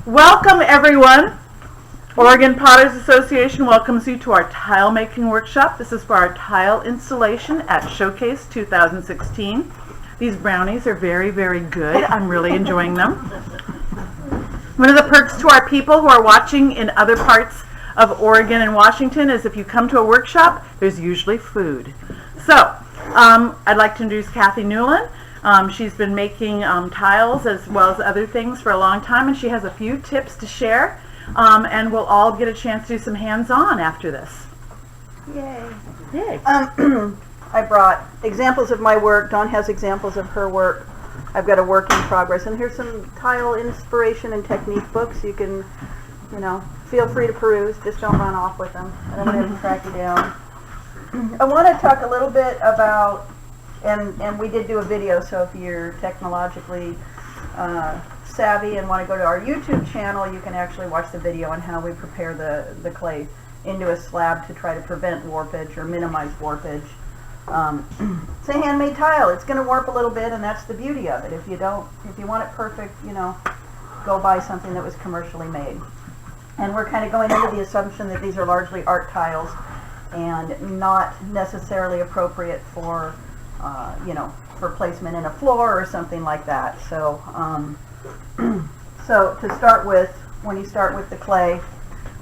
Welcome everyone. Oregon Potters Association welcomes you to our tile making workshop. This is for our tile installation at Showcase 2016. These brownies are very, very good. I'm really enjoying them. One of the perks to our people who are watching in other parts of Oregon and Washington is if you come to a workshop, there's usually food. So, I'd like to introduce Kathy Newland. She's been making tiles as well as other things for a long time, and she has a few tips to share, and we'll all get a chance to do some hands-on after this. Yay. Yay. I brought examples of my work. Dawn has examples of her work. I've got a work in progress, and here's some tile inspiration and technique books. You can, feel free to peruse. Just don't run off with them. I don't want to track you down. I want to talk a little bit about, and we did do a video, so if you're technologically savvy and want to go to our YouTube channel, you can actually watch the video on how we prepare the clay into a slab to try to prevent warpage or minimize warpage. It's a handmade tile. It's going to warp a little bit, and that's the beauty of it. If you want it perfect, go buy something that was commercially made. And we're kind of going into the assumption that these are largely art tiles and not necessarily appropriate for for placement in a floor or something like that. So, so to start with, when you start with the clay,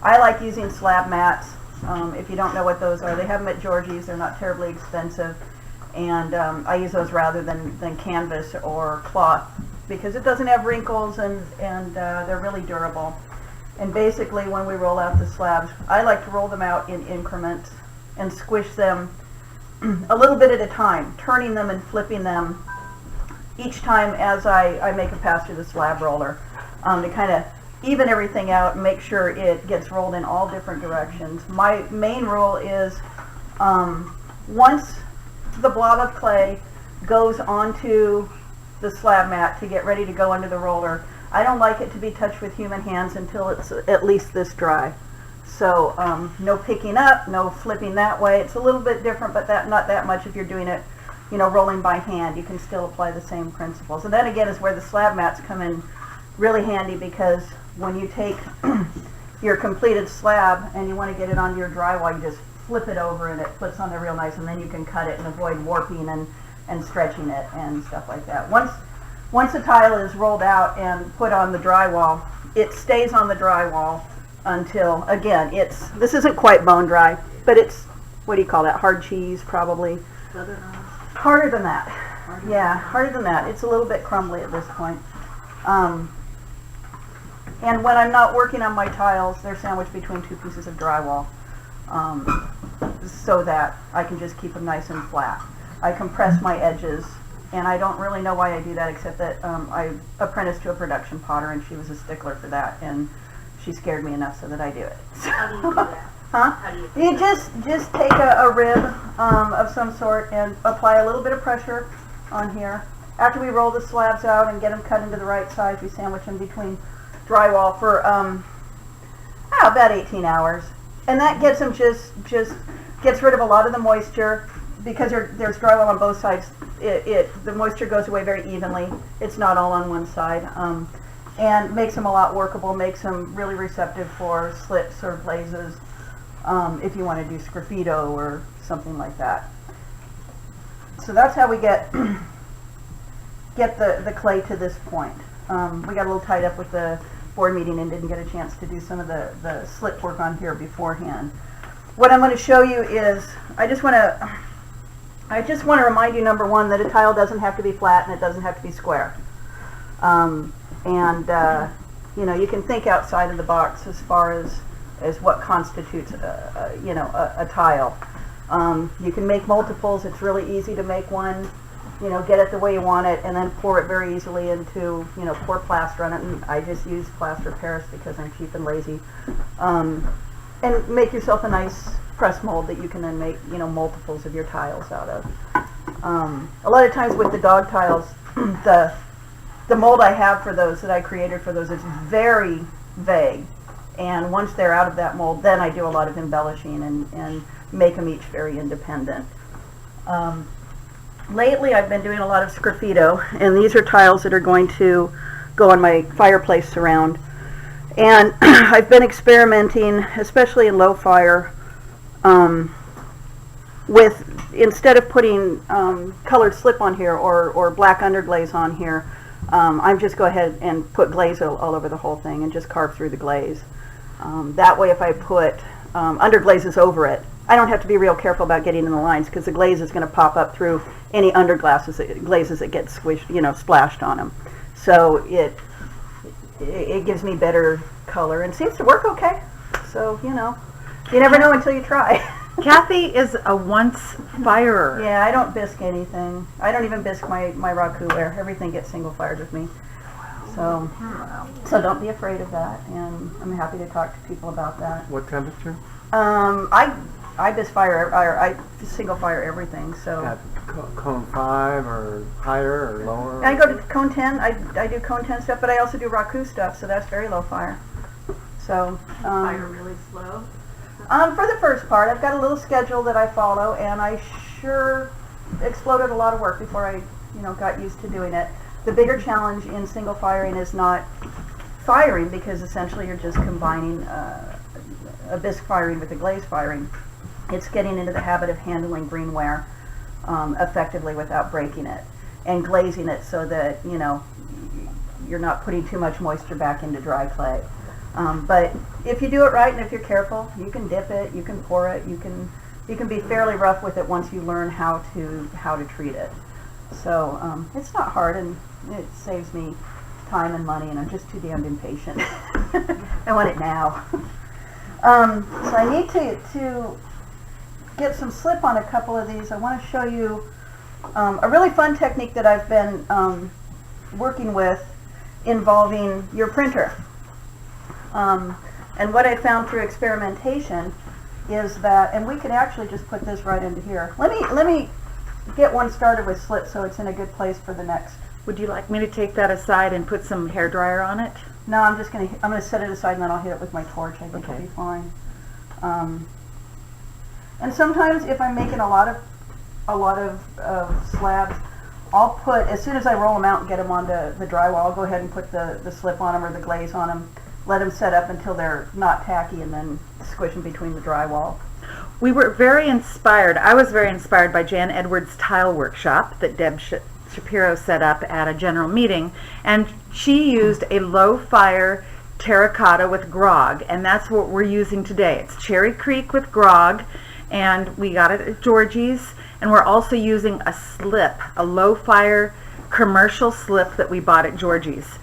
I like using slab mats. If you don't know what those are, they have them at Georgie's. They're not terribly expensive, and I use those rather than canvas or cloth because it doesn't have wrinkles and they're really durable. And basically, when we roll out the slabs, I like to roll them out in increments and squish them a little bit at a time, turning them and flipping them each time as I make a pass through the slab roller to kind of even everything out and make sure it gets rolled in all different directions. My main rule is once the blob of clay goes onto the slab mat to get ready to go under the roller, I don't like it to be touched with human hands until it's at least this dry. So no picking up, no flipping that way. It's a little bit different, but not that much if you're doing it, rolling by hand. You can still apply the same principles. And that again is where the slab mats come in really handy, because when you take your completed slab and you want to get it onto your drywall, you just flip it over and it flips on there real nice, and then you can cut it and avoid warping and stretching it and stuff like that. Once the tile is rolled out and put on the drywall, it stays on the drywall until, again, this isn't quite bone dry, but it's, what do you call that, hard cheese probably? Harder than that. Harder than that. It's a little bit crumbly at this point. And when I'm not working on my tiles, they're sandwiched between two pieces of drywall so that I can just keep them nice and flat. I compress my edges, and I don't really know why I do that, except that I apprenticed to a production potter, and she was a stickler for that, and she scared me enough so that I do it. How do you do that? Huh? How do you just take a rib of some sort and apply a little bit of pressure on here. After we roll the slabs out and get them cut into the right size, we sandwich them between drywall for about 18 hours. And that gets them just gets rid of a lot of the moisture, because there's drywall on both sides. The moisture goes away very evenly. It's not all on one side. And makes them a lot workable, makes them really receptive for slips or glazes if you want to do sgraffito or something like that. So that's how we get the clay to this point. We got a little tied up with the board meeting and didn't get a chance to do some of the slip work on here beforehand. What I'm going to show you is, I just want to remind you, number one, that a tile doesn't have to be flat and it doesn't have to be square. You can think outside of the box as far as what constitutes a tile. You can make multiples. It's really easy to make one, get it the way you want it, and then pour it very easily into, pour plaster on it. And I just use plaster Paris because I'm cheap and lazy. And make yourself a nice press mold that you can then make, multiples of your tiles out of. A lot of times with the dog tiles, the mold I have for those, that I created for those, is very vague. And once they're out of that mold, then I do a lot of embellishing and make them each very independent. Lately I've been doing a lot of sgraffito, and these are tiles that are going to go on my fireplace surround. And I've been experimenting, especially in low fire, with, instead of putting colored slip on here or black underglaze on here, I'm just go ahead and put glaze all over the whole thing and just carve through the glaze. That way if I put underglazes over it, I don't have to be real careful about getting in the lines because the glaze is going to pop up through any glazes that get squished, splashed on them. So it gives me better color and seems to work okay. So, you never know until you try. Kathy is a once firer. Yeah, I don't bisque anything. I don't even bisque my raw cookware. Everything gets single fired with me. So don't be afraid of that, and I'm happy to talk to people about that. What temperature? I bisque fire, I single fire everything. So At cone 5 or higher or lower? I go to cone 10. I do cone 10 stuff, but I also do raku stuff, so that's very low fire. So Fire really slow. for the first part, I've got a little schedule that I follow, and I sure exploded a lot of work before I, got used to doing it. The bigger challenge in single firing is not firing, because essentially you're just combining a bisque firing with a glaze firing. It's getting into the habit of handling greenware effectively without breaking it, and glazing it so that you're not putting too much moisture back into dry clay. But if you do it right and if you're careful, you can dip it, you can pour it, you can be fairly rough with it once you learn how to treat it. So it's not hard, and it saves me time and money, and I'm just too damned impatient. I want it now. So I need to get some slip on a couple of these. I want to show you a really fun technique that I've been working with involving your printer. And what I found through experimentation is that, and we could actually just put this right into here. Let me get one started with slip so it's in a good place for the next. Would you like me to take that aside and put some hair dryer on it? No, I'm gonna set it aside and then I'll hit it with my torch. I think it'll be fine. And sometimes if I'm making a lot of slabs, I'll put, as soon as I roll them out and get them onto the drywall, I'll go ahead and put the slip on them or the glaze on them, let them set up until they're not tacky, and then squish them between the drywall. We were very inspired. I was very inspired by Jan Edwards' Tile Workshop that Deb Shapiro set up at a general meeting, and she used a low-fire terracotta with grog, and that's what we're using today. It's Cherry Creek with grog, and we got it at Georgie's, and we're also using a slip, a low-fire commercial slip that we bought at Georgie's.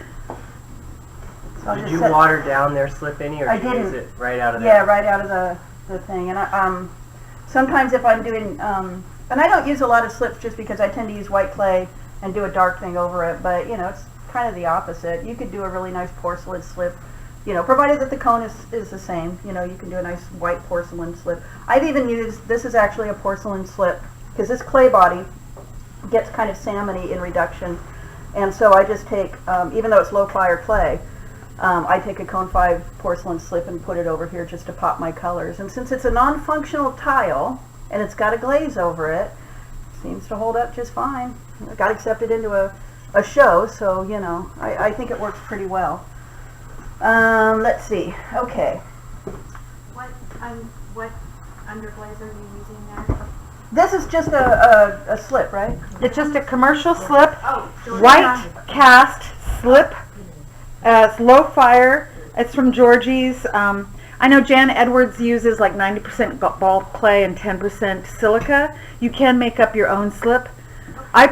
So Did you water down their slip any, or did you use it right out of there? Yeah, right out of the thing. And sometimes if I'm doing, and I don't use a lot of slips just because I tend to use white clay and do a dark thing over it, but it's kind of the opposite. You could do a really nice porcelain slip, provided that the cone is the same. You can do a nice white porcelain slip. I've even used, this is actually a porcelain slip, because this clay body gets kind of salmony in reduction, and so I just take, even though it's low fire clay, I take a cone 5 porcelain slip and put it over here just to pop my colors. And since it's a non-functional tile and it's got a glaze over it, seems to hold up just fine. I got accepted into a show, so I think it works pretty well. Let's see. Okay. What underglaze are you using there? This is just a slip, right? It's just a commercial slip, Oh, white cast slip. It's low fire. It's from Georgie's. I know Jan Edwards uses like 90% ball clay and 10% silica. You can make up your own slip. I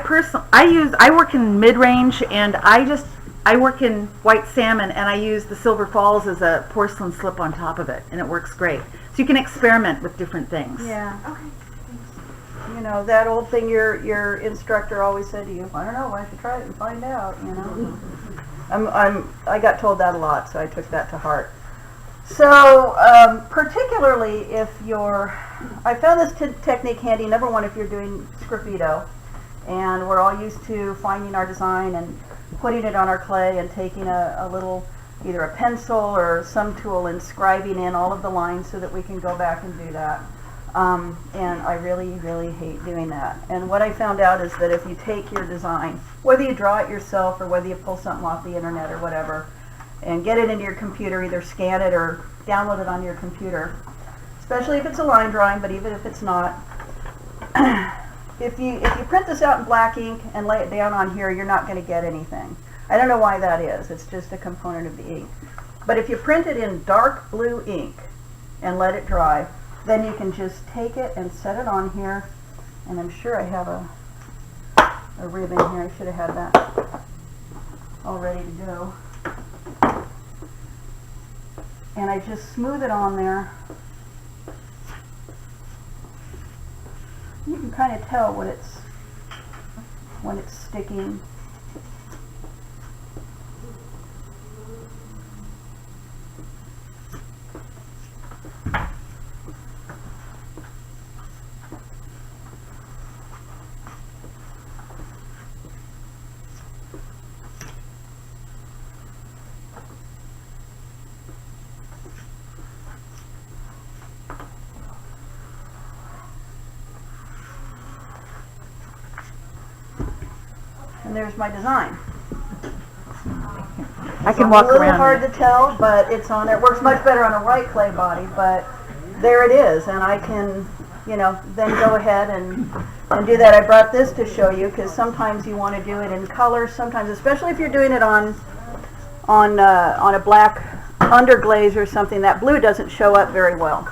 work in mid-range, and I work in white salmon, and I use the Silver Falls as a porcelain slip on top of it, and it works great. So you can experiment with different things. Yeah. Okay. That old thing your instructor always said to you, I don't know, why don't you try it and find out, I got told that a lot, so I took that to heart. So, particularly if I found this technique handy, number one, if you're doing sgraffito, and we're all used to finding our design and putting it on our clay and taking a little, either a pencil or some tool, and scribing in all of the lines so that we can go back and do that. And I really, really hate doing that. And what I found out is that if you take your design, whether you draw it yourself or whether you pull something off the internet or whatever, and get it into your computer, either scan it or download it onto your computer, especially if it's a line drawing, but even if it's not. If you print this out in black ink and lay it down on here, you're not going to get anything. I don't know why that is. It's just a component of the ink. But if you print it in dark blue ink and let it dry, then you can just take it and set it on here. And I'm sure I have a ribbon here. I should have had that all ready to go. And I just smooth it on there. You can kind of tell when it's sticking. And there's my design. I can walk It's a little around. hard to tell, but it's on there. It works much better on a white clay body, but there it is. And I can, then go ahead and do that. I brought this to show you because sometimes you want to do it in color. Sometimes, especially if you're doing it on a black underglaze or something, that blue doesn't show up very well.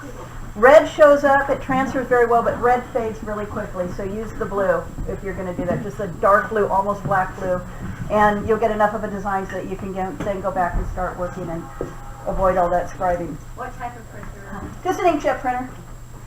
Red shows up, it transfers very well, but red fades really quickly, so use the blue if you're going to do that. Just a dark blue, almost black blue, and you'll get enough of a design so that you can then go back and start working and avoid all that scribing. What type of printer? Just an inkjet printer.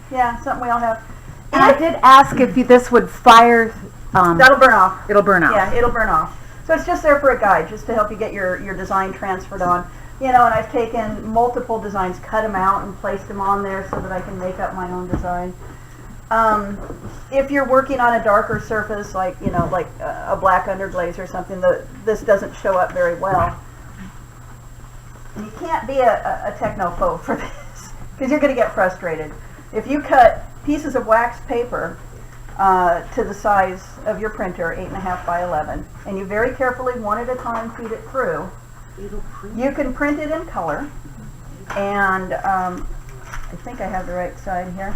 Yeah, something we all have. And I did ask if this would fire. That'll burn off. It'll burn out. Yeah, it'll burn off. So it's just there for a guide, just to help you get your design transferred on. And I've taken multiple designs, cut them out, and placed them on there so that I can make up my own design. If you're working on a darker surface, like a black underglaze or something, this doesn't show up very well. You can't be a technophobe for this, because you're going to get frustrated. If you cut pieces of wax paper to the size of your printer, 8.5 by 11, and you very carefully, one at a time, feed it through, you can print it in color, and I think I have the right side here.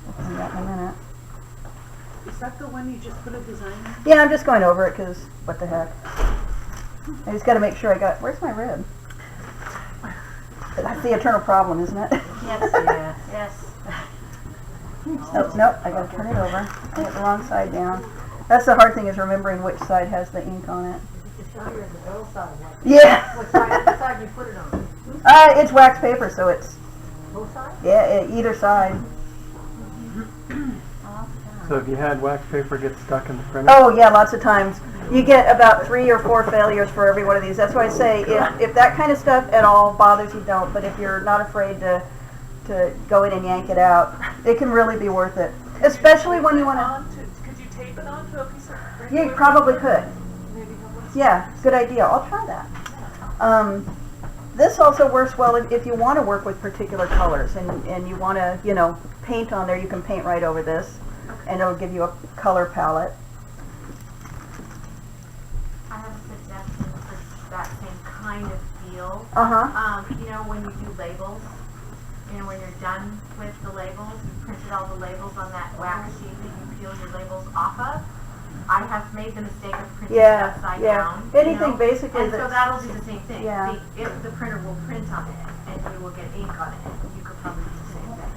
I'll find out in a minute. Is that the one you just put a design on? Yeah, I'm just going over it because what the heck. I just got to make sure I got. Where's my rib? That's the eternal problem, isn't it? Yes, yes. Nope, I got to turn it over. I got the wrong side down. That's the hard thing, is remembering which side has the ink on it. Yeah. What side you put it on? It's wax paper, so it's. Both sides? Yeah, either side. So if you had wax paper get stuck in the printer? Oh yeah, lots of times. You get about 3 or 4 failures for every one of these. That's why I say if that kind of stuff at all bothers you, don't. But if you're not afraid to go in and yank it out, it can really be worth it. Especially when you want to. Could you tape it onto a piece of paper? You probably could. Maybe help us? Yeah, good idea. I'll try that. This also works well if you want to work with particular colors and you want to, paint on there. You can paint right over this, and it'll give you a color palette. I have a suggestion for that same kind of feel. When you do labels, when you're done with the labels, you printed all the labels on that wax sheet that you peel your labels off of. I have made the mistake of printing it upside down. Anything basically and so that'll do the same thing. Yeah. If the printer will print on it and you will get ink on it, you could probably do the same thing.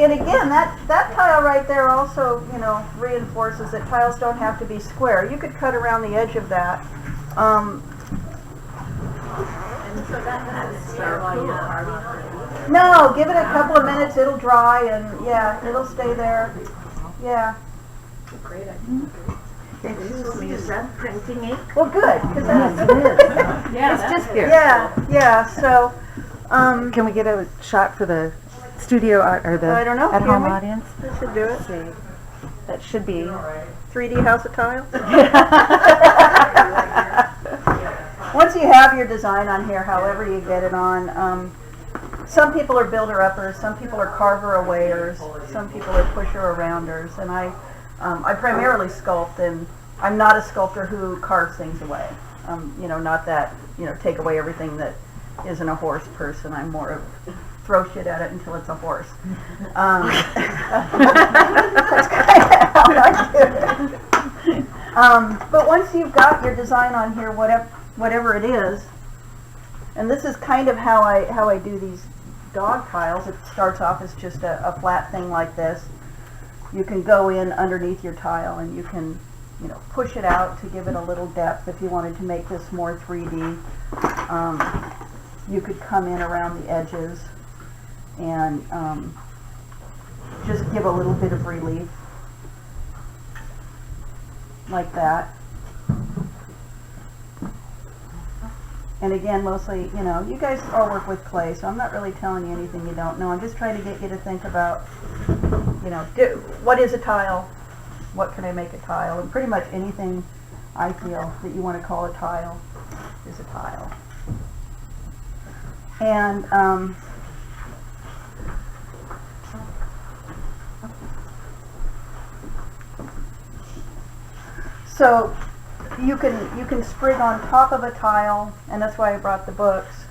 And again, that tile right there also, reinforces that tiles don't have to be square. You could cut around the edge of that. And so that has a stay while you're carving on it. No, give it a couple of minutes, it'll dry, and yeah, it'll stay there. Yeah. Great idea. Excuse me, is that printing ink? Well, good, because that's Yeah, It's just here. yeah. So, Can we get a shot for the studio or the I don't know, at-home can we? audience? that should do it. Let's see. That should be. 3D house of tile. Once you have your design on here, however you get it on, some people are builder-uppers, some people are carver-awayers, some people are pusher-arounders, and I primarily sculpt, and I'm not a sculptor who carves things away. You know, not that, you know, take away everything that isn't a horse person. I'm more of throw shit at it until it's a horse. That's kind of how I do it. But once you've got your design on here, whatever it is, and this is kind of how I do these dog tiles. It starts off as just a flat thing like this. You can go in underneath your tile and you can, you know, push it out to give it a little depth if you wanted to make this more 3D. You could come in around the edges and just give a little bit of relief like that. And again, mostly, you know, you guys all work with clay, so I'm not really telling you anything you don't know. I'm just trying to get you to think about, you know, what is a tile? What can I make a tile? And pretty much anything I feel that you want to call a tile is a tile. And so you can sprig on top of a tile, and that's why I brought the books.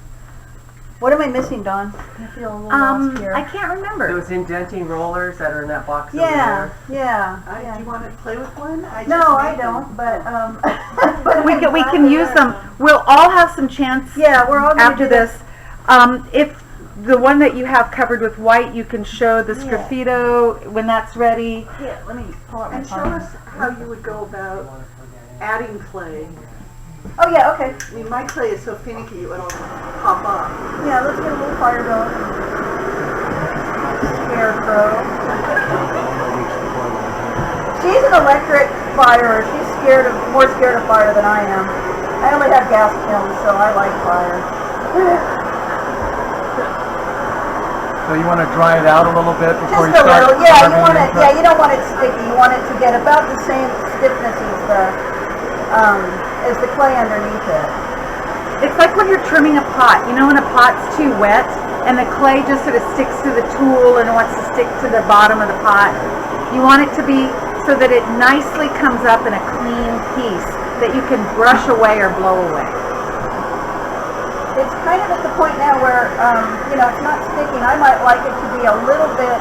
What am I missing, Dawn? I feel a little lost here. I can't remember. Those indenting rollers that are in that box over Yeah, there. yeah. Do you want to play with one? No, I don't. But we can use them. We'll all have some chance. Yeah, we're all gonna after do this. If the one that you have covered with white, you can show the Sgraffito when that's ready. Yeah, let me pull out my And show phone. us how you would go about adding clay. Oh yeah, okay. I mean, my clay is so finicky it would all pop off. Yeah, let's get a little fire going. Scarecrow. She's an electric firer. She's more scared of fire than I am. I only have gas kilns, so I like fire. So you want to dry it out a little bit before Just you a start? little, yeah. You carving want it, into yeah. You don't want it sticky. You want it to get about the same stiffness as the clay underneath it. It's like when you're trimming a pot. You know when a pot's too wet and the clay just sort of sticks to the tool and wants to stick to the bottom of the pot. You want it to be so that it nicely comes up in a clean piece that you can brush away or blow away. It's kind of at the point now where, you know, it's not sticking. I might like it to be a little bit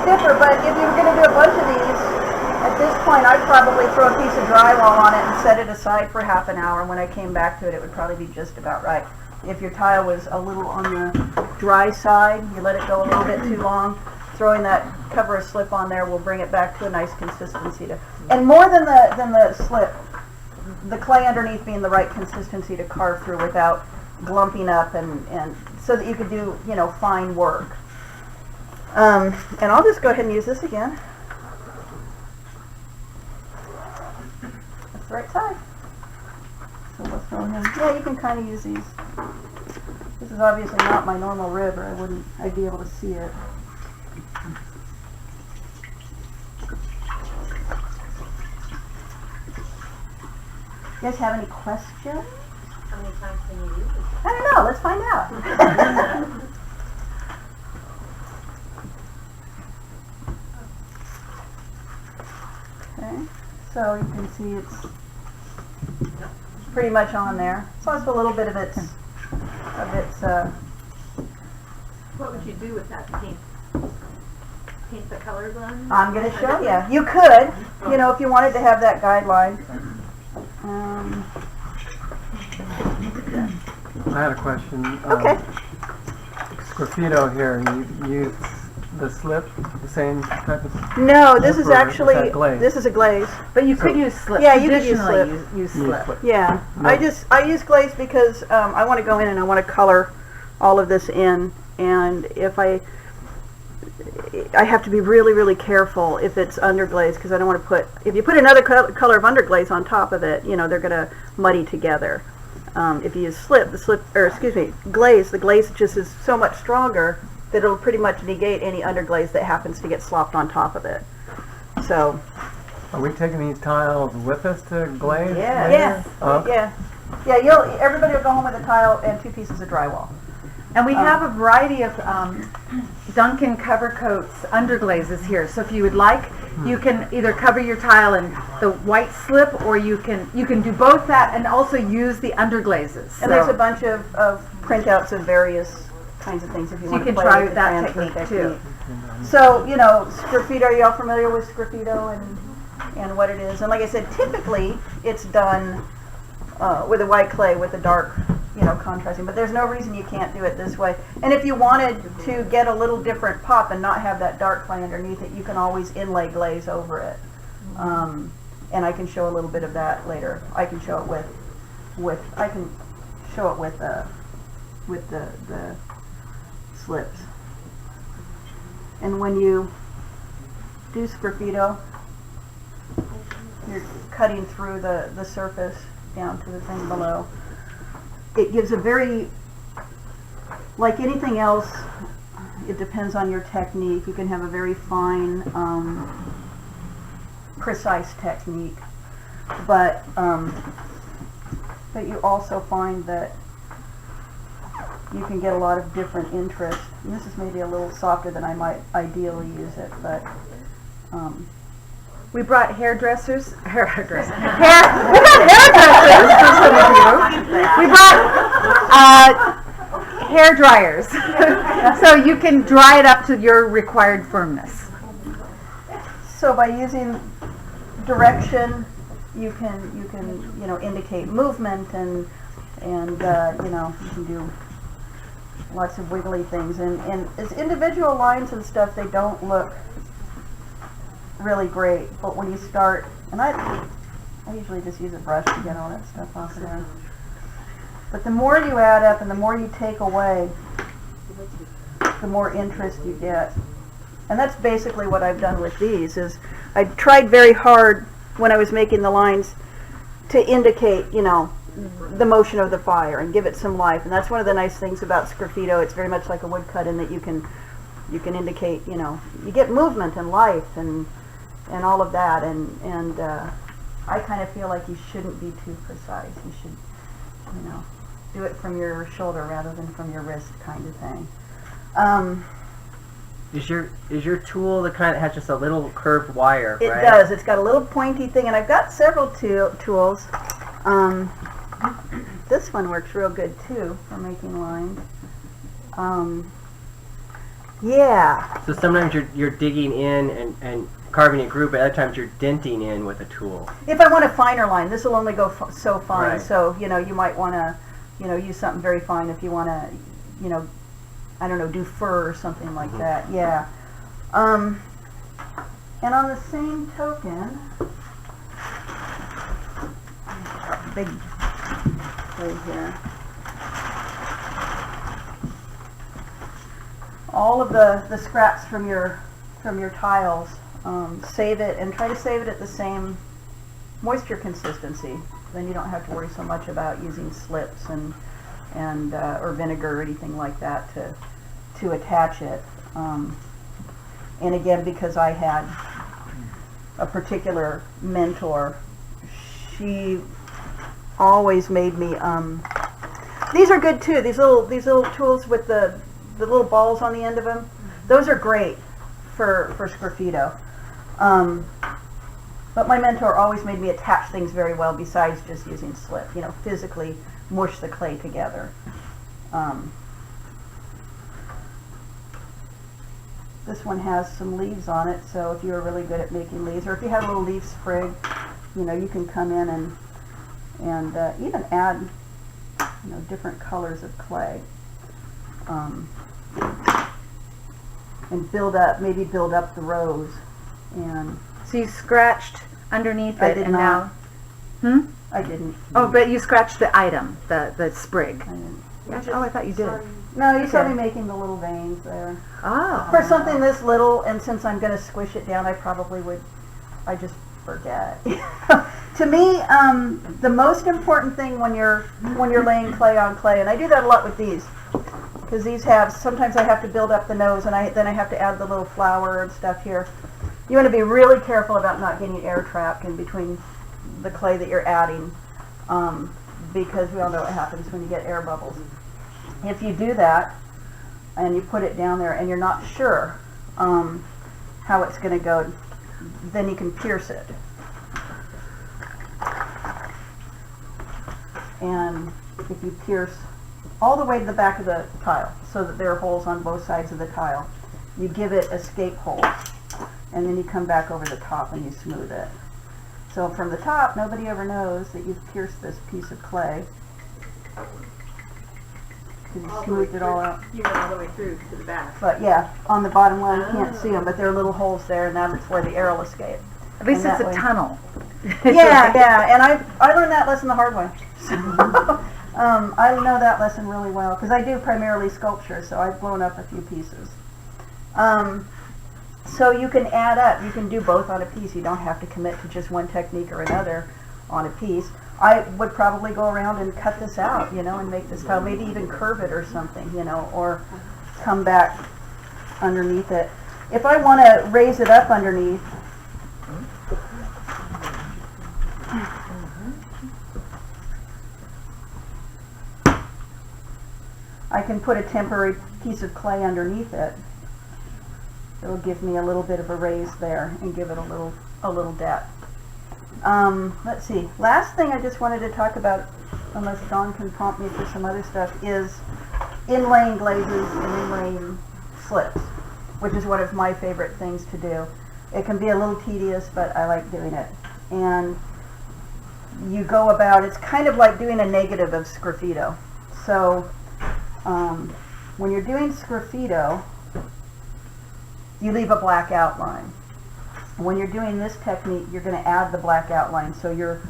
stiffer, but if you were going to do a bunch of these, at this point I'd probably throw a piece of drywall on it and set it aside for half an hour. And when I came back to it, it would probably be just about right. If your tile was a little on the dry side, you let it go a little bit too long, throwing that cover of slip on there will bring it back to a nice consistency. And more than the slip, the clay underneath being the right consistency to carve through without glumping up and so that you could do, you know, fine work. And I'll just go ahead and use this again. That's the right side. So we'll throw him. Yeah, you can kind of use these. This is obviously not my normal rib, or I'd be able to see it. You guys have any questions? How many times can you use it? I don't know. Let's find out. Okay, so you can see it's pretty much on there. So it's a little bit of its. What would you do with that paint? Paint the colors on? I'm going to show you. You could, you know, if you wanted to have that guideline. I had a question. Okay. Sgraffito here, you use the slip, the same type of... No, this is Or is actually, that glaze? this is a glaze. But you could use slip. Yeah, you could use Traditionally, slip. use slip. Yeah, No. I use glaze because I want to go in and I want to color all of this in, and if I have to be really, really careful if it's underglaze, because I don't want to put, if you put another color of underglaze on top of it, you know, they're going to muddy together. If you use glaze, the glaze just is so much stronger that it'll pretty much negate any underglaze that happens to get slopped on top of it. So, Are we taking these tiles with us to glaze? yeah, later? yeah, Okay. yeah. Everybody will go home with a tile and 2 pieces of drywall. And we have a variety of Duncan cover coats underglazes here. So if you would like, you can either cover your tile in the white slip, or you can do both that and also use the underglazes. And there's a bunch of printouts of various kinds of things if you So want you to can play try with the that transfer technique too. So, you know, Scrappito, are you all familiar with Scrappito and what it is? And like I said, typically it's done with a white clay with a dark, you know, contrasting, but there's no reason you can't do it this way. And if you wanted to get a little different pop and not have that dark clay underneath it, you can always inlay glaze over it. And I can show a little bit of that later. I can show it with the slips. And when you do Scrappito, you're cutting through the surface down to the thing below. It gives a very, like anything else, it depends on your technique. You can have a very fine, precise technique, but you also find that you can get a lot of different interest. And this is maybe a little softer than I might ideally use it, but We brought hairdressers. We brought hair dryers, so you can dry it up to your required firmness. so by using direction, you can you know, indicate movement and you know, you can do lots of wiggly things, and as individual lines and stuff, they don't look really great, but when you start, and I usually just use a brush to get all that stuff off of there, but the more you add up and the more you take away, the more interest you get. And that's basically what I've done with these. Is I tried very hard when I was making the lines to indicate, you know, the motion of the fire and give it some life. And that's one of the nice things about Scrappito. It's very much like a woodcut in that you can indicate, you know, you get movement and life and all of that. And I kind of feel like you shouldn't be too precise. You should, you know, do it from your shoulder rather than from your wrist, kind of thing. Is your tool the kind that has just a little curved wire, It right? does. It's got a little pointy thing, and I've got several tools. This one works real good too for making lines. Yeah. So sometimes you're digging in and carving a groove, but other times you're denting in with a tool. If I want a finer line, this will only go so fine. Right. So, you know, you might want to, you know, use something very fine if you want to, you know, I don't know, do fur or something like that. Yeah. And on the same token, big right here. All of the scraps from your tiles, save it and try to save it at the same moisture consistency. Then you don't have to worry so much about using slips and or vinegar or anything like that to attach it. And again, because I had a particular mentor, she always made me. These are good too. These little tools with the little balls on the end of them. Those are great for Scrappito. But my mentor always made me attach things very well besides just using slip. You know, physically mush the clay together. This one has some leaves on it, so if you're really good at making leaves, or if you have a little leaf sprig, you know, you can come in and even add, you know, different colors of clay, and maybe build up the rows. And So you scratched underneath it, I did and not. now. I didn't. Oh, but you scratched the item, the sprig. I didn't. Oh, I thought you did. No, you saw Okay. me making the little veins there. Oh. For something this little, and since I'm going to squish it down, I probably would, I just forget. To me, the most important thing when you're laying clay on clay, and I do that a lot with these, because these sometimes I have to build up the nose, and then I have to add the little flower and stuff here. You want to be really careful about not getting air trapped in between the clay that you're adding, because we all know what happens when you get air bubbles. If you do that, and you put it down there and you're not sure how it's going to go, then you can pierce it. And if you pierce all the way to the back of the tile so that there are holes on both sides of the tile, you give it escape holes, and then you come back over the top and you smooth it. So from the top, nobody ever knows that you've pierced this piece of clay, because you smoothed it all out. You went all the way through to the back. But yeah, on the bottom line, you can't see them, but there are little holes there, and that's where the air will escape. At least And it's that a way- tunnel. Yeah, yeah, and I learned that lesson the hard way. So, I know that lesson really well, because I do primarily sculpture, so I've blown up a few pieces. So you can add up, you can do both on a piece. You don't have to commit to just one technique or another on a piece. I would probably go around and cut this out, you know, and make this tile, maybe even curve it or something, you know, or come back underneath it. If I want to raise it up underneath, I can put a temporary piece of clay underneath it. It'll give me a little bit of a raise there and give it a little depth. Let's see. Last thing I just wanted to talk about, unless Dawn can prompt me for some other stuff, is inlaying glazes and inlaying slips, which is one of my favorite things to do. It can be a little tedious, but I like doing it. And you go about, it's kind of like doing a negative of sgraffito. So when you're doing sgraffito, you leave a black outline. When you're doing this technique, you're going to add the black outline. So you're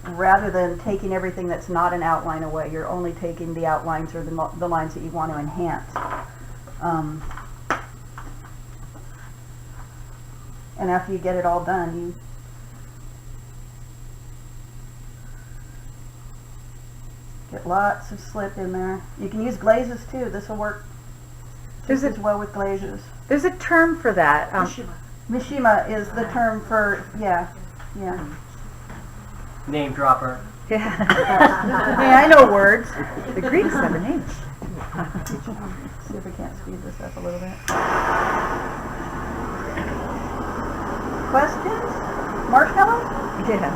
rather than taking everything that's not an outline away, you're only taking the outlines or the lines that you want to enhance. And after you get it all done, you get lots of slip in there. You can use glazes too. This will work just as well with glazes. There's a term for that. Mishima is the term for, yeah. Name dropper. Yeah. Hey, I know words. The Greeks have a name. See if we can't speed this up a little bit. Questions? Marshmallows? Yeah.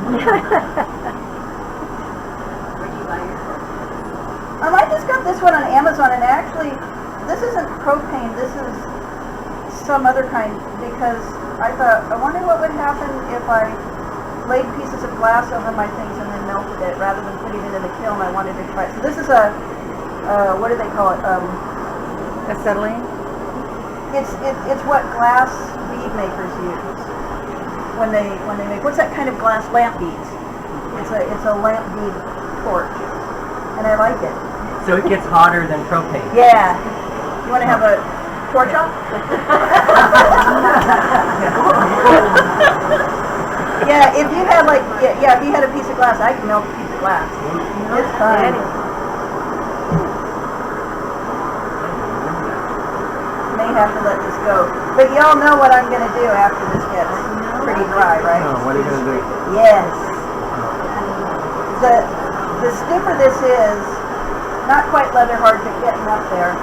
I just got this one on Amazon, and actually, this isn't propane, this is some other kind, because I thought, I wonder what would happen if I laid pieces of glass over my things and then melted it, rather than putting it in the kiln. I wanted to try it. So this is a, what do they call it? Acetylene? It's what glass bead makers use when they make, what's that kind of glass? Lamp beads. It's a lamp bead torch, and I like it. So it gets hotter than propane. Yeah. You want to have a torch off? Yeah, if you had if you had a piece of glass, I can melt a piece of glass. It's fun. May have to let this go. But y'all know what I'm going to do after this gets pretty dry, right? Oh, what are you going to do? Yes. The stiffer this is, not quite leather hard, but getting up there,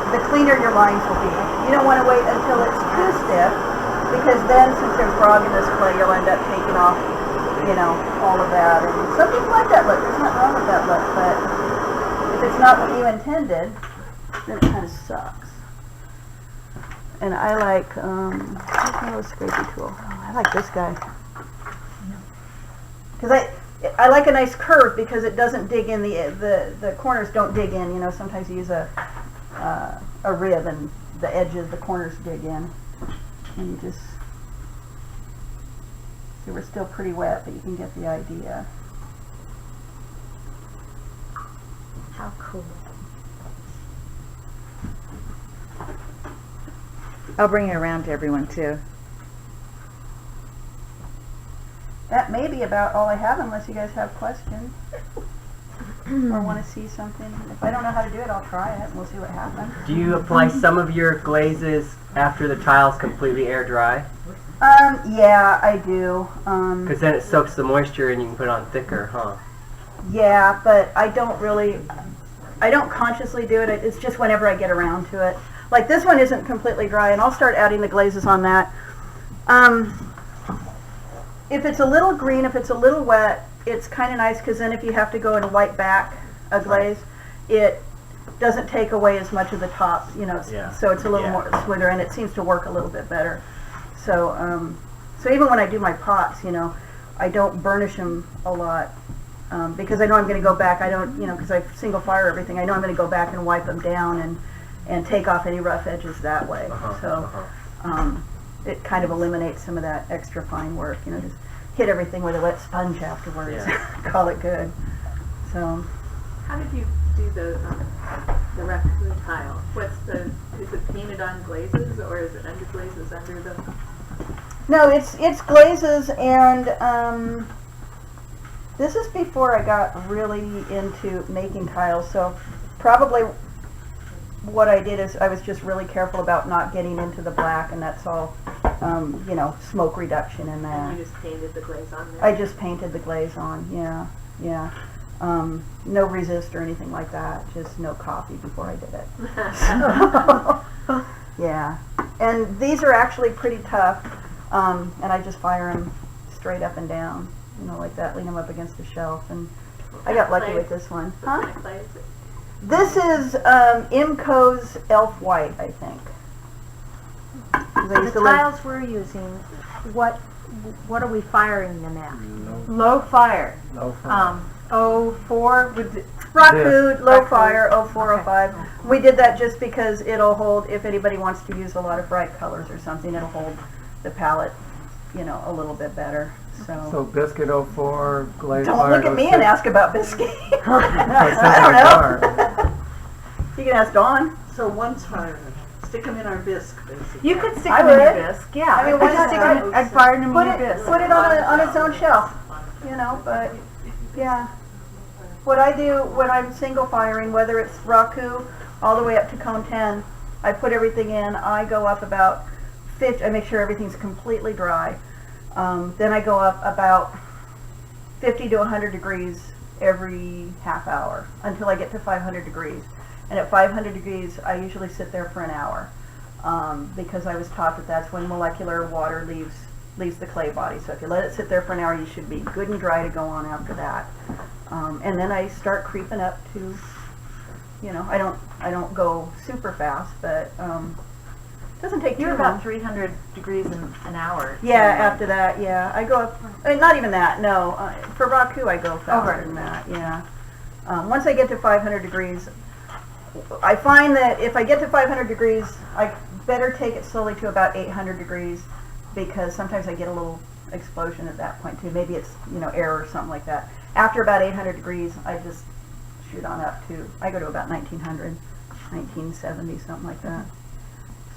the cleaner your lines will be. You don't want to wait until it's too stiff, because then, since there's grog in this clay, you'll end up taking off, you know, all of that. And some people like that look. There's nothing wrong with that look, but if it's not what you intended, then it kind of sucks. And I like, where's my little scrapey tool? Oh, I like this guy. Because I like a nice curve, because it doesn't dig in, the corners don't dig in. You know, sometimes you use a rib and the edges, the corners dig in. And you just, see, we're still pretty wet, but you can get the idea. How cool. I'll bring it around to everyone too. That may be about all I have, unless you guys have questions or want to see something. If I don't know how to do it, I'll try it and we'll see what happens. Do you apply some of your glazes after the tile's completely air dry? Yeah, I do. Because then it soaks the moisture and you can put it on thicker, huh? Yeah, but I don't really, I don't consciously do it. It's just whenever I get around to it. Like this one isn't completely dry, and I'll start adding the glazes on that. If it's a little green, if it's a little wet, it's kind of nice because then if you have to go and wipe back a glaze, it doesn't take away as much of the top, you know, so it's a little more smoother, and it seems to work a little bit better. So, so even when I do my pots, you know, I don't burnish them a lot because I know I'm going to go back. I don't, you know, because I single fire everything. I know I'm going to go back and wipe them down and take off any rough edges that way. It kind of eliminates some of that extra fine work. You know, just hit everything with a wet sponge afterwards. Call it good. So. How did you do the raccoon tile? Is it painted on glazes or is it under glazes under the? No, it's glazes, and this is before I got really into making tiles. So probably what I did is I was just really careful about not getting into the black, and that's all. You know, smoke reduction in that. And you just painted the glaze on there? I just painted the glaze on. Yeah. No resist or anything like that, just no coffee before I did it. So, yeah, and these are actually pretty tough, and I just fire them straight up and down, you know, like that, lean them up against the shelf, and I got lucky with this one. What kind of clay is it? This is Imco's Elf White, I think. The tiles we're using, what are we firing them at? Low fire. Low fire. 04 with Rockwood, low fire, 0405. We did that just because it'll hold, if anybody wants to use a lot of bright colors or something, it'll hold the palette, you know, a little bit better. So Biscuit 04, Glaze don't Fire look at me and 06. ask about Biscuit. What's I that don't know. You can ask Dawn. So once fired, stick them in our bisque, basically. You could stick I them in your would. bisque, yeah. I mean, I why just not? stick them. I'd fire them in Put your it bisque. on its own shelf, you know. But yeah, what I do when I'm single firing, whether it's Raku all the way up to cone 10, I put everything in. I go up about 50. I make sure everything's completely dry. Then I go up about 50 to 100 degrees every half hour until I get to 500 degrees. And at 500 degrees, I usually sit there for an hour because I was taught that that's when molecular water leaves the clay body. So if you let it sit there for an hour, you should be good and dry to go on after that. And then I start creeping up to, you know, I don't go super fast, but it doesn't take too You're long. about 300 degrees in an hour. Yeah, after that, yeah. I go up, not even that, no. For Raku, I go faster than that, yeah. Once I get to 500 degrees, I find that if I get to 500 degrees, I better take it slowly to about 800 degrees because sometimes I get a little explosion at that point too. Maybe it's, you know, air or something like that. After about 800 degrees, I just shoot on up to, I go to about 1900, 1970, something like that.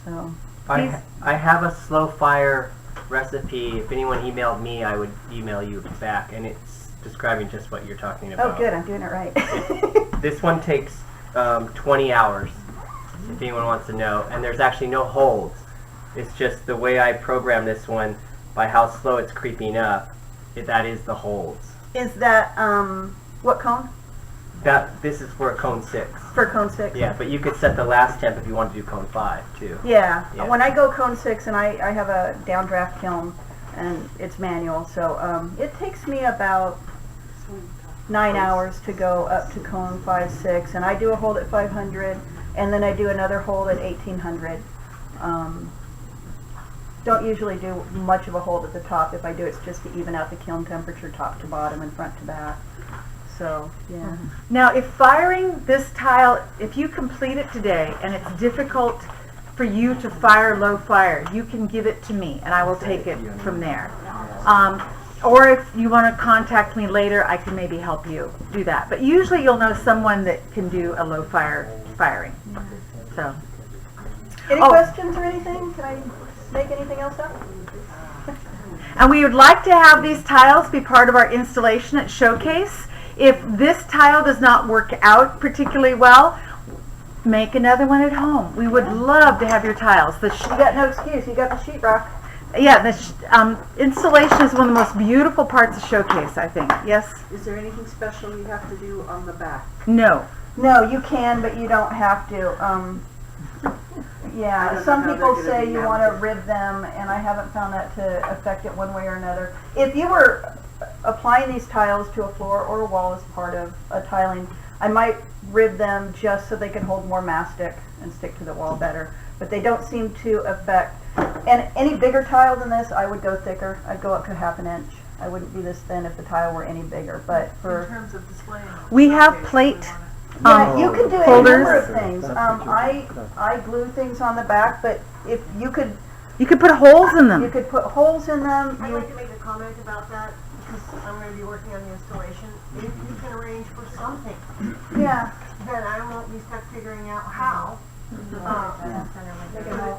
So I have a slow fire recipe. If anyone emailed me, I would email you back, and it's describing just what you're talking about. oh, good, I'm doing it right. This one takes 20 hours, if anyone wants to know, and there's actually no holds. It's just the way I program this one, by how slow it's creeping up, that is the holds. Is that, what cone? This is for a cone 6. For cone 6? Yeah, but you could set the last temp if you want to do cone 5 too. Yeah. Yeah. When I go cone 6, and I have a downdraft kiln, and it's manual, so it takes me about 9 hours to go up to cone 5, 6, and I do a hold at 500, and then I do another hold at 1800. Don't usually do much of a hold at the top. If I do, it's just to even out the kiln temperature top to bottom and front to back. So, yeah. Now, if firing this tile, if you complete it today and it's difficult for you to fire low fire, you can give it to me and I will take it from there. Or if you want to contact me later, I can maybe help you do that. But usually you'll know someone that can do a low fire firing. So. Any questions or anything? Can I make anything else up? And we would like to have these tiles be part of our installation at Showcase. If this tile does not work out particularly well, make another one at home. We would love to have your tiles. You got no excuse. You got the sheetrock. Yeah, the installation is one of the most beautiful parts of Showcase, I think. Yes? Is there anything special you have to do on the back? No. No, you can, but you don't have to. I Yeah, don't some know how people they're gonna say be you want to mounted. rib them, and I haven't found that to affect it one way or another. If you were applying these tiles to a floor or a wall as part of a tiling, I might rib them just so they can hold more mastic and stick to the wall better. But they don't seem to affect, and any bigger tile than this, I would go thicker. I'd go up to 1/2 inch. I wouldn't be this thin if the tile were any bigger, but In for, terms of displaying. We have showcase, plate, we wanna- yeah, you can do any holders. number of things. I glue things on the back, but if you could put holes in You them. could put holes in them. I'd like to make a comment about that, because I'm gonna be working on the installation. If you can arrange for something, Yeah. then I won't be stuck figuring out how.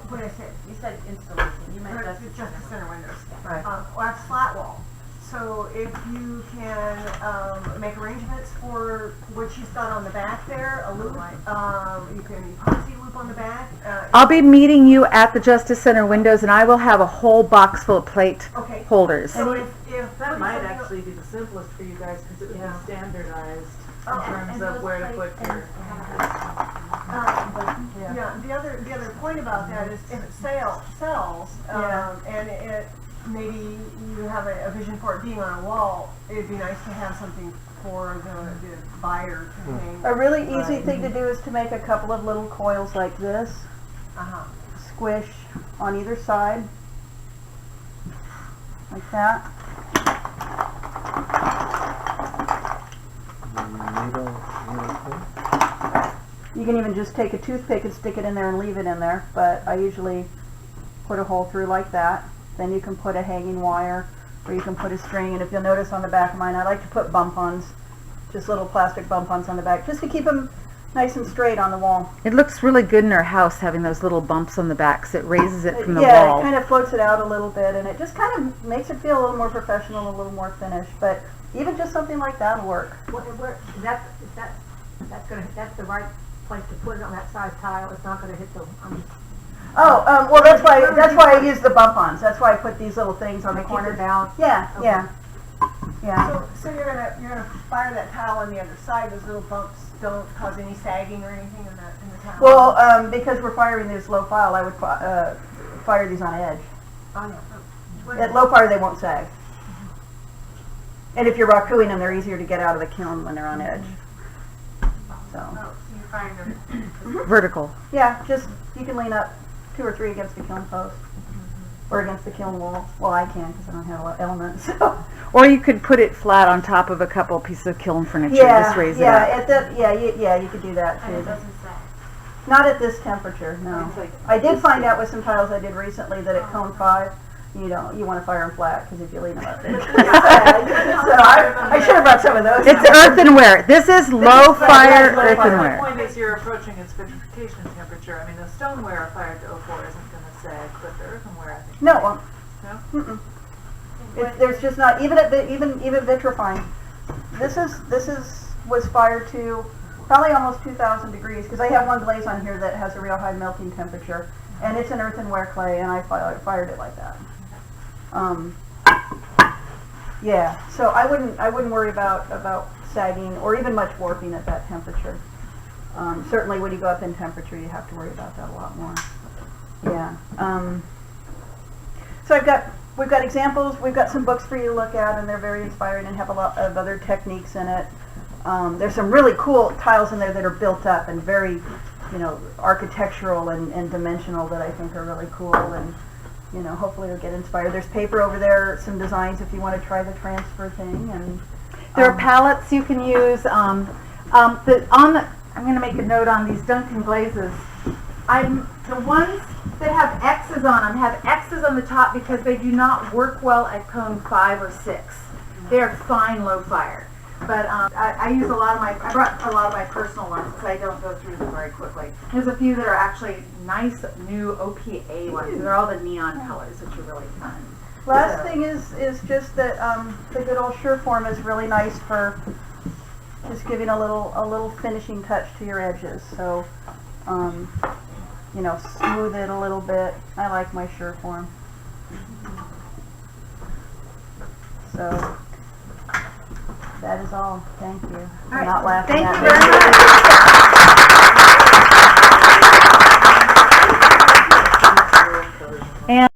What I said, You said installation, you meant just just. the center windows. Right. Or that's flat wall. So if you can, make arrangements for what she's got on the back there, a loop, you can epoxy loop on the back. I'll be meeting you at the Justice Center windows, and I will have a whole box full of plate Okay. holders. So if That might something- actually be the simplest for you guys, because it would be standardized Oh, in terms of where to put your. Yeah, the other point about that is if it sells, Yeah. and it, maybe you have a vision for it being on a wall, it'd be nice to have something for the buyer to hang. A really easy thing to do is to make a couple of little coils like this, Uh-huh. squish on either side, like that. You can even just take a toothpick and stick it in there and leave it in there, but I usually put a hole through like that. Then you can put a hanging wire, or you can put a string, and if you'll notice on the back of mine, I like to put bump-ons, just little plastic bump-ons on the back, just to keep them nice and straight on the wall. It looks really good in our house having those little bumps on the back, so it raises it from the Yeah, wall. it kind of floats it out a little bit, and it just kind of makes it feel a little more professional, a little more finished, but even just something like that will work. That's the right place to put it on that size tile. It's not gonna hit the, Well, that's why I use the bump-ons. That's why I put these little things on the keep corner. it balanced. Yeah, yeah, yeah. So you're gonna fire that tile on the other side, those little bumps don't cause any sagging or anything in the tile? Well, because we're firing this low fire, I would fire these on edge. Oh, no. At low fire, they won't sag. And if you're rakuing them, they're easier to get out of the kiln when they're on edge. So, Oh, so you're firing them. Vertical. yeah, just, you can lean up 2 or 3 against the kiln post. Or against the kiln wall. Well, I can, because I don't have a lot of elements, so. Or you could put it flat on top of a couple pieces of kiln furniture, just raise it up. You could do that And it too. doesn't say. Not at this temperature, no. It's like- I did find out with some tiles I did recently that at cone 5, you want to fire them flat, because if you lean them up, they so I should have brought some of those. It's earthenware. This is low fire low fire. The earthenware. point is you're approaching its vitrification temperature. I mean, the stoneware fired to 04 isn't going to sag, but the earthenware, I think. No, it won't. No? Mm-mm. There's just not, even vitrifying. This was fired to probably almost 2,000 degrees, because I have one glaze on here that has a real high melting temperature, and it's an earthenware clay, and I fired it like that. Yeah, so I wouldn't worry about sagging or even much warping at that temperature. Certainly when you go up in temperature, you have to worry about that a lot more. Yeah. So we've got examples, we've got some books for you to look at, and they're very inspiring and have a lot of other techniques in it. There's some really cool tiles in there that are built up and very, architectural and dimensional that I think are really cool, and hopefully you'll get inspired. There's paper over there, some designs if you want to try the transfer thing, and There are palettes you can use. I'm going to make a note on these Duncan glazes. The ones that have X's on them have X's on the top because they do not work well at cone 5 or 6. They're fine low fire. But I use I brought a lot of my personal ones because I don't go through them very quickly. There's a few that are actually nice new OPA ones. They're all the neon colors, which are really fun. last thing is just that the good old Sureform is really nice for just giving a little finishing touch to your edges. So, smooth it a little bit. I like my Sureform. So That is all. Thank you. All I'm right. not laughing Thank at you me. very much. And